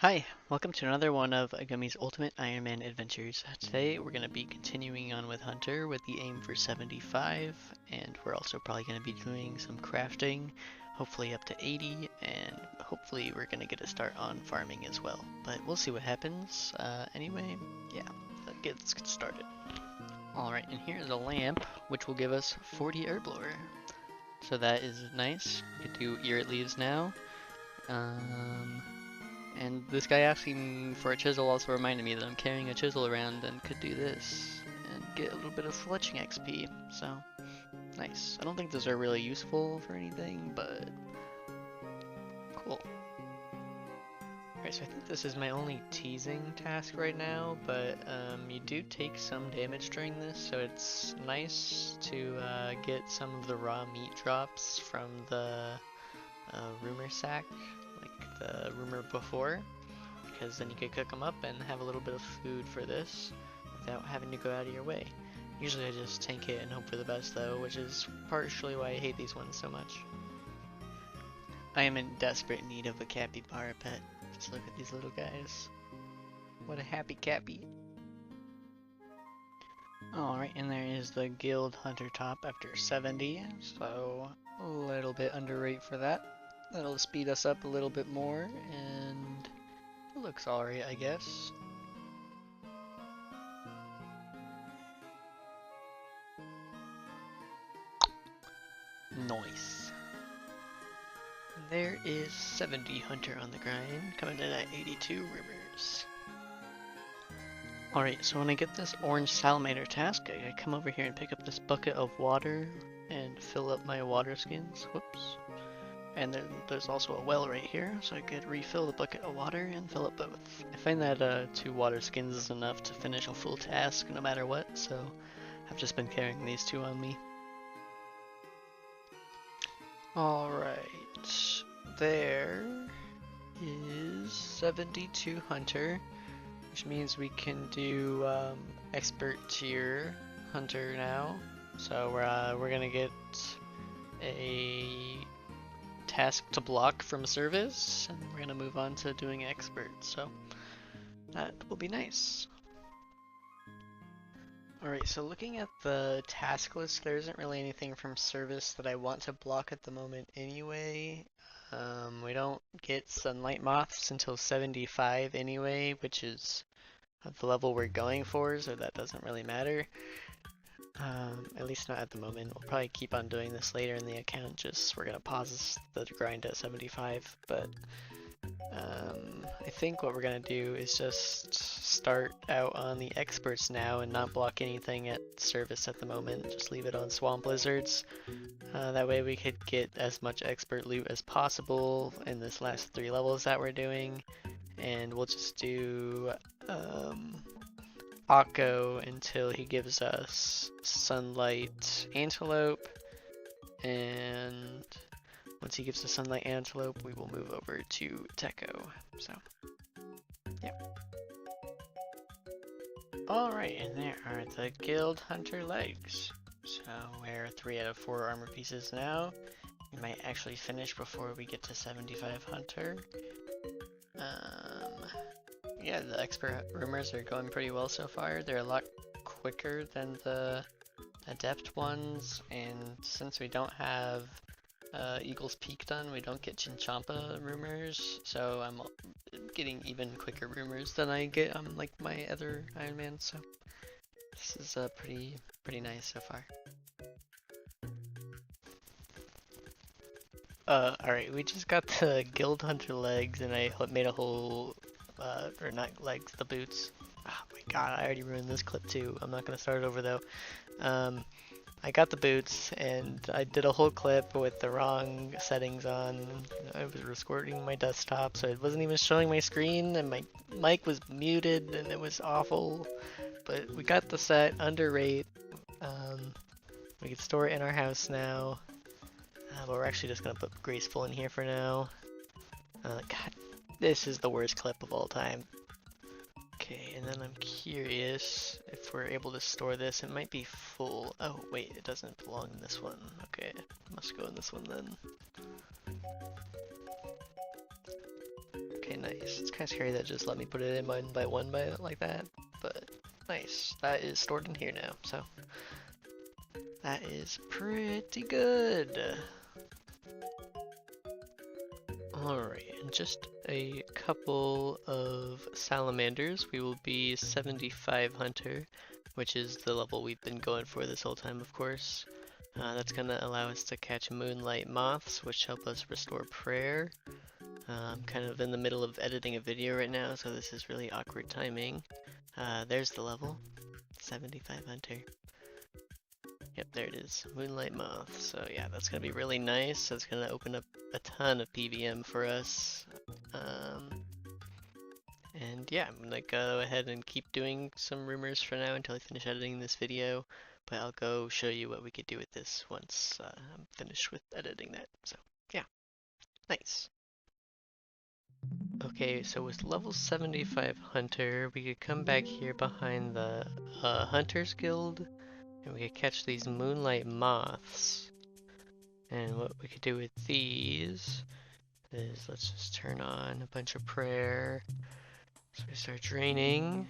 Hi, welcome to another one of Gumi's Ultimate Ironman Adventures. Today we're going to be continuing on with Hunter with the aim for 75, and we're also probably going to be doing some crafting, hopefully up to 80, and hopefully we're going to get a start on farming as well. But we'll see what happens. Anyway, yeah, let's get started. Alright, and here's a lamp, which will give us 40 herb lore. So that is nice. We can do ear leaves now. And this guy asking for a chisel also reminded me that I'm carrying a chisel around and could do this and get a little bit of fletching XP, so nice. I don't think those are really useful for anything, but cool. Alright, so I think this is my only teasing task right now, but you do take some damage during this, so it's nice to get some of the raw meat drops from the rumor sack, like the rumor before, because then you could cook them up and have a little bit of food for this without having to go out of your way. Usually I just tank it and hope for the best though, which is partially why I hate these ones so much. I am in desperate need of a capybara pet. Just look at these little guys. What a happy cappy. Alright, and there is the Guild Hunter top after 70, so a little bit under rate for that. That'll speed us up a little bit more, and it looks alright, I guess. Nice. There is 70 Hunter on the grind, coming in at 82 Rumors. Alright, so when I get this orange salamander task, I come over here and pick up this bucket of water and fill up my water skins. Whoops. And then there's also a well right here, so I could refill the bucket of water and fill up both. I find that 2 water skins is enough to finish a full task no matter what, so I've just been carrying these 2 on me. Alright, there is 72 Hunter, which means we can do expert tier Hunter now. So we're gonna get a task to block from service, and we're gonna move on to doing expert, so that will be nice. Alright, so looking at the task list, there isn't really anything from service that I want to block at the moment anyway. We don't get sunlight moths until 75 anyway, which is the level we're going for, so that doesn't really matter. At least not at the moment. We'll probably keep on doing this later in the account, just we're gonna pause the grind at 75, but I think what we're gonna do is just start out on the experts now and not block anything at service at the moment, just leave it on swamp blizzards. That way we could get as much expert loot as possible in this last 3 levels that we're doing, and we'll just do Akko until he gives us Sunlight Antelope, and once he gives us Sunlight Antelope, we will move over to Techo. So, yeah. Alright, and there are the Guild Hunter legs. So we're 3 out of 4 armor pieces now. We might actually finish before we get to 75 Hunter. Yeah, the expert rumors are going pretty well so far. They're a lot quicker than the adept ones, and since we don't have Eagle's Peak done, we don't get Chinchompa rumors, so I'm getting even quicker rumors than I get on like my other Ironman, so this is pretty nice so far. Alright, we just got the Guild Hunter legs, and I made a whole or not legs, the boots. Oh my god, I already ruined this clip too. I'm not gonna start it over though. I got the boots, and I did a whole clip with the wrong settings on. I was recording my desktop, so it wasn't even showing my screen, and my mic was muted, and it was awful. But we got the set under rate. We can store it in our house now. But we're actually just gonna put Graceful in here for now. God, this is the worst clip of all time. Okay, and then I'm curious if we're able to store this. It might be full. Oh, wait, it doesn't belong in this one. Okay, must go in this one then. Okay, Nice. It's kind of scary that just let me put it in one by one like that, but nice. That is stored in here now, so that is pretty good. Alright, in just a couple of salamanders, we will be 75 hunter, which is the level we've been going for this whole time, of course. That's going to allow us to catch moonlight moths, which help us restore prayer. I'm kind of in the middle of editing a video right now, so this is really awkward timing. There's the level, 75 hunter. Yep, there it is, moonlight moth. So yeah, that's gonna be really nice. That's gonna open up a ton of PVM for us. And yeah, I'm gonna go ahead and keep doing some rumors for now until I finish editing this video. But I'll go show you what we could do with this once I'm finished with editing that. So yeah, nice. Okay, so with level 75 hunter, we could come back here behind the Hunters Guild. And we could catch these moonlight moths. And what we could do with these is let's just turn on a bunch of prayer. So we start draining.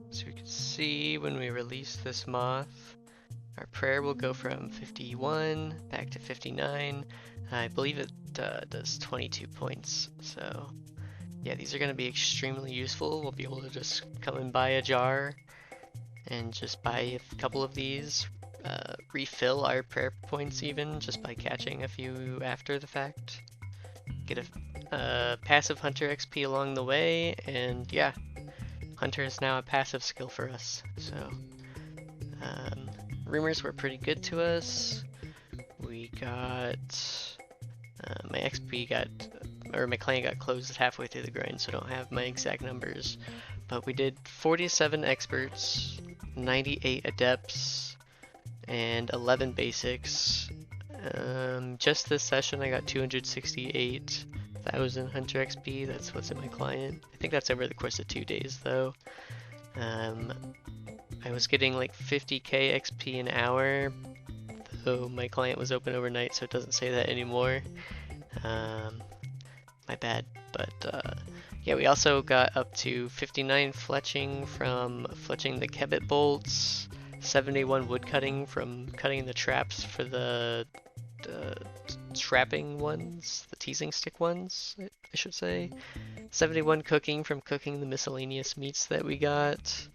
So we can see when we release this moth, our prayer will go from 51 back to 59. I believe it does 22 points. So yeah, these are going to be extremely useful. We'll be able to just come and buy a jar and just buy a couple of these, refill our prayer points even just by catching a few after the fact. Get a passive hunter XP along the way, and yeah, hunter is now a passive skill for us. So rumors were pretty good to us. We got my XP got, or my clan got closed halfway through the grind, so I don't have my exact numbers. But we did 47 experts, 98 adepts, and 11 basics. Just this session I got 268,000 hunter XP. That's what's in my client. I think that's over the course of 2 days though. I was getting like 50k XP an hour, though my client was open overnight, so it doesn't say that anymore. My bad, but yeah, we also got up to 59 fletching from fletching the kebbit bolts, 71 wood cutting from cutting the traps for the trapping ones, the teasing stick ones, I should say. 71 cooking from cooking the miscellaneous meats that we got.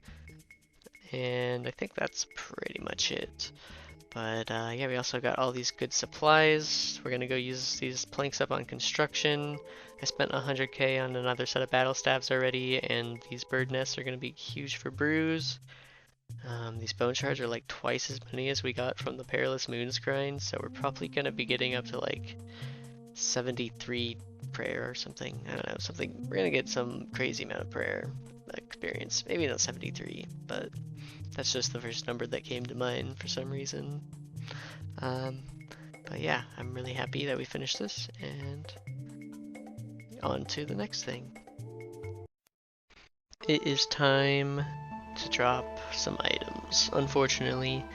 And I think that's pretty much it. But yeah, we also got all these good supplies. We're gonna go use these planks up on construction. I spent 100k on another set of battle staves already, and these bird nests are gonna be huge for brews. These bone shards are like twice as many as we got from the Perilous Moons grind, so we're probably gonna be getting up to like 73 prayer or something. I don't know, something. We're gonna get some crazy amount of prayer experience. Maybe not 73, but that's just the first number that came to mind for some reason. But yeah, I'm really happy that we finished this, and on to the next thing. It is time to drop some items. Unfortunately,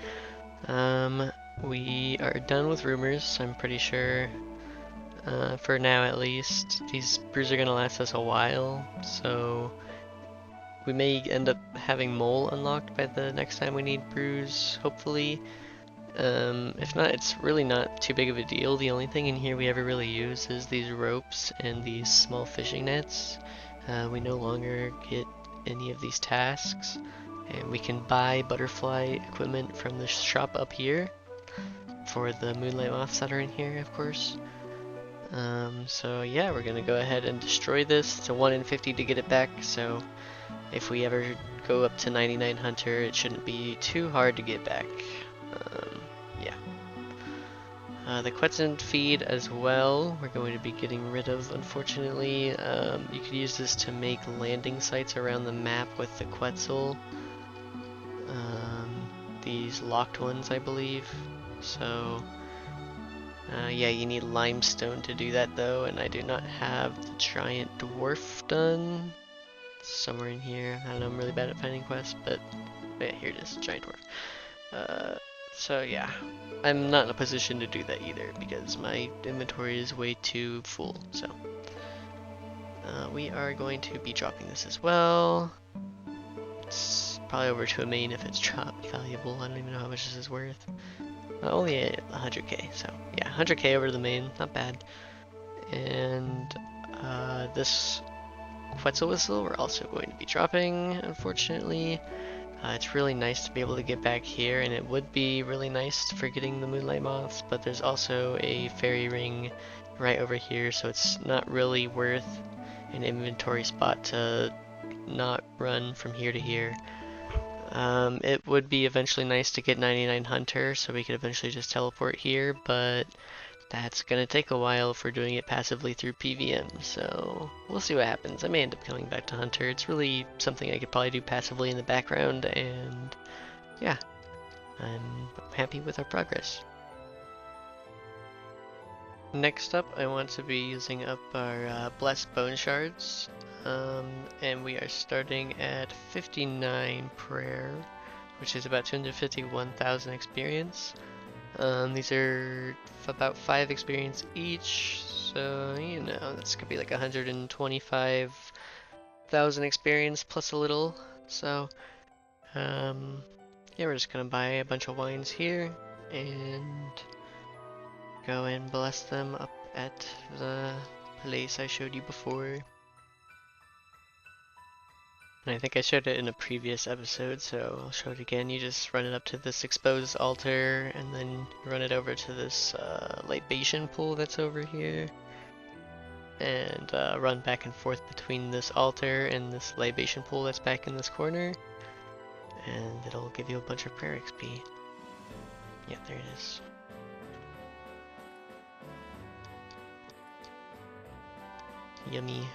we are done with rumors, I'm pretty sure. For now at least. These brews are gonna last us a while, so we may end up having mole unlocked by the next time we need brews, hopefully. If not, it's really not too big of a deal. The only thing in here we ever really use is these ropes and these small fishing nets. We no longer get any of these tasks, and we can buy butterfly equipment from the shop up here for the moonlight moths that are in here, of course. So yeah, we're gonna go ahead and destroy this. It's a 1 in 50 to get it back, so if we ever go up to 99 hunter, it shouldn't be too hard to get back. Yeah. The Quetzal feed as well, we're going to be getting rid of, unfortunately. You could use this to make landing sites around the map with the Quetzal. These locked ones, I believe. So yeah, you need limestone to do that though, and I do not have the giant dwarf done. Somewhere in here. I don't know, I'm really bad at finding quests, but yeah, here it is, giant dwarf. So yeah, I'm not in a position to do that either because my inventory is way too full. So We are going to be dropping this as well. It's probably over to a main if it's valuable. I don't even know how much this is worth. Only at 100k, so yeah, 100k over to the main, not bad. And this Quetzal Whistle we're also going to be dropping, unfortunately. It's really nice to be able to get back here, and it would be really nice for getting the moonlight moths, but there's also a fairy ring right over here, so it's not really worth an inventory spot to not run from here to here. It would be eventually nice to get 99 Hunter, so we could eventually just teleport here, but that's gonna take a while if we're doing it passively through PVM, so we'll see what happens. I may end up coming back to Hunter. It's really something I could probably do passively in the background, and yeah, I'm happy with our progress. Next up, I want to be using up our Blessed Bone Shards, and we are starting at 59 Prayer, which is about 251,000 experience. These are about 5 experience each, so you know, that's gonna be like 125,000 experience plus a little. So, yeah, we're just gonna buy a bunch of wines here and go and bless them up at the place I showed you before. And I think I showed it in a previous episode, so I'll show it again. You just run it up to this exposed altar, and then run it over to this libation pool that's over here. And run back and forth between this altar and this libation pool that's back in this corner. And it'll give you a bunch of prayer XP. Yeah, there it is. Yummy.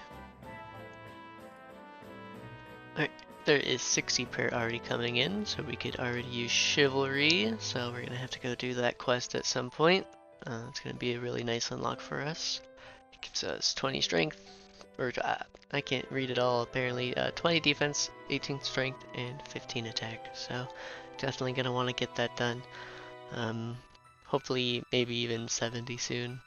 Alright, there is 60 prayer already coming in, so we could already use chivalry, so we're gonna have to go do that quest at some point. It's gonna be a really nice unlock for us. It gives us 20 strength, or I can't read it all apparently, 20 defense, 18 strength, and 15 attack, so definitely gonna want to get that done. Hopefully maybe even 70 soon.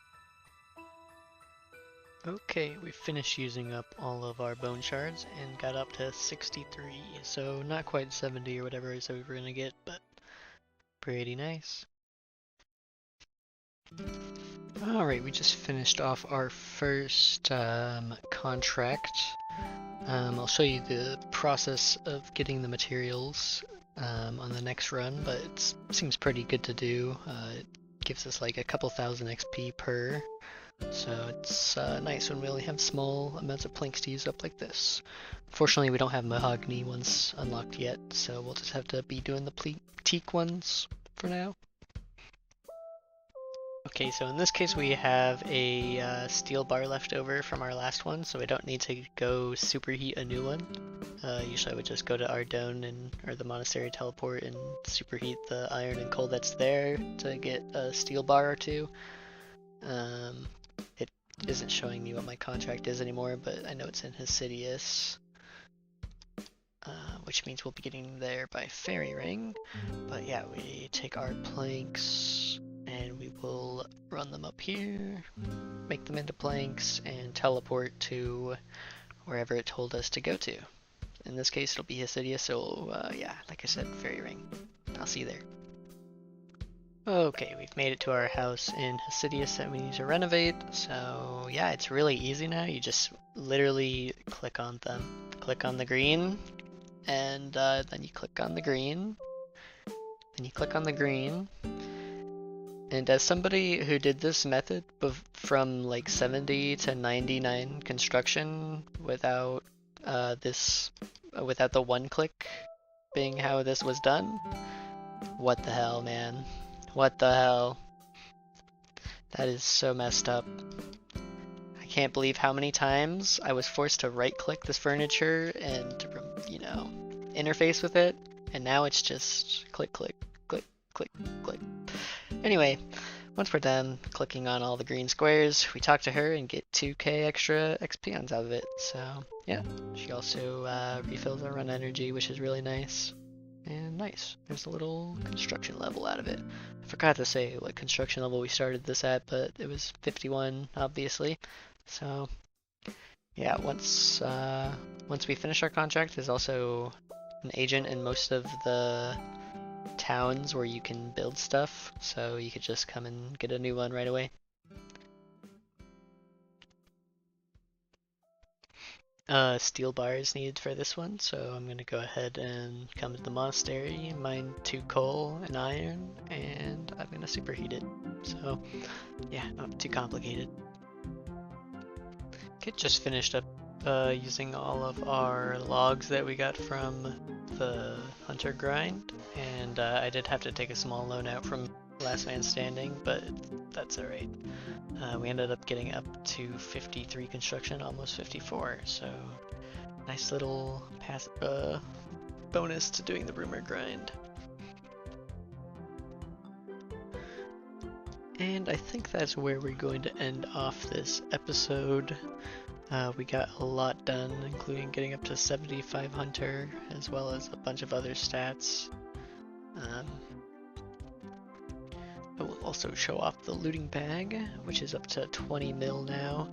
Okay, we finished using up all of our bone shards and got up to 63, so not quite 70 or whatever I said we were gonna get, but pretty nice. Alright, we just finished off our first contract. I'll show you the process of getting the materials on the next run, but it seems pretty good to do. It gives us like a couple thousand XP per. So it's nice when we only have small amounts of planks to use up like this. Unfortunately, we don't have mahogany ones unlocked yet, so we'll just have to be doing the teak ones for now. Okay, so in this case we have a steel bar left over from our last one, so we don't need to go superheat a new one. Usually I would just go to Ardone or the monastery teleport and superheat the iron and coal that's there to get a steel bar or two. It isn't showing me what my contract is anymore, but I know it's in Hesidius, which means we'll be getting there by fairy ring. But yeah, we take our planks and we will run them up here, make them into planks, and teleport to wherever it told us to go to. In this case it'll be Hesidius, so yeah, like I said, fairy ring. I'll see you there. Okay, we've made it to our house in Hesidius that we need to renovate, so yeah, it's really easy now. You just literally click on them. Click on the green, and then you click on the green, then you click on the green, and as somebody who did this method from like 70 to 99 construction without without the one click being how this was done, what the hell, man? What the hell? That is so messed up. I can't believe how many times I was forced to right click this furniture and, you know, interface with it, and now it's just click, click, click, click, click. Anyway, once we're done clicking on all the green squares, we talk to her and get 2k extra XP out of it. So yeah, she also refills our run energy, which is really nice. And nice, there's a little construction level out of it. I forgot to say what construction level we started this at, but it was 51, obviously. So Yeah, once we finish our contract, there's also an agent in most of the towns where you can build stuff, so you could just come and get a new one right away. Steel bars needed for this one, so I'm gonna go ahead and come to the monastery, mine 2 coal and iron, and I'm gonna superheat it. So yeah, not too complicated. Okay, just finished up using all of our logs that we got from the hunter grind, and I did have to take a small loan out from Last Man Standing, but that's alright. We ended up getting up to 53 construction, almost 54, so nice little bonus to doing the rumor grind. And I think that's where we're going to end off this episode. We got a lot done, including getting up to 75 hunter, as well as a bunch of other stats. I will also show off the looting bag, which is up to 20 mil now.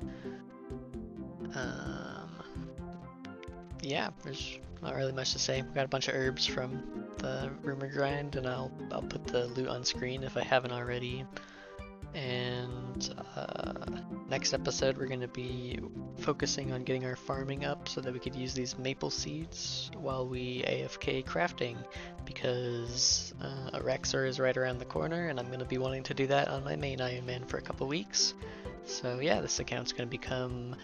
Yeah, there's not really much to say. We got a bunch of herbs from the rumor grind, and I'll put the loot on screen if I haven't already. And next episode we're going to be focusing on getting our farming up so that we could use these maple seeds while we AFK crafting, because a Rexor is right around the corner and I'm going to be wanting to do that on my main Ironman for a couple weeks. So yeah, this account's going to become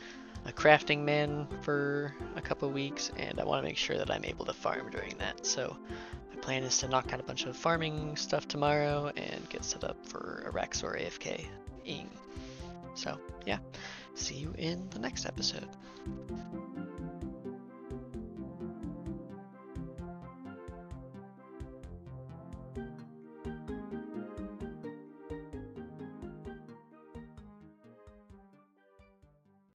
a crafting man for a couple weeks, and I want to make sure that I'm able to farm during that. So my plan is to knock out a bunch of farming stuff tomorrow and get set up for a Rexor AFK-ing. So yeah, see you in the next episode.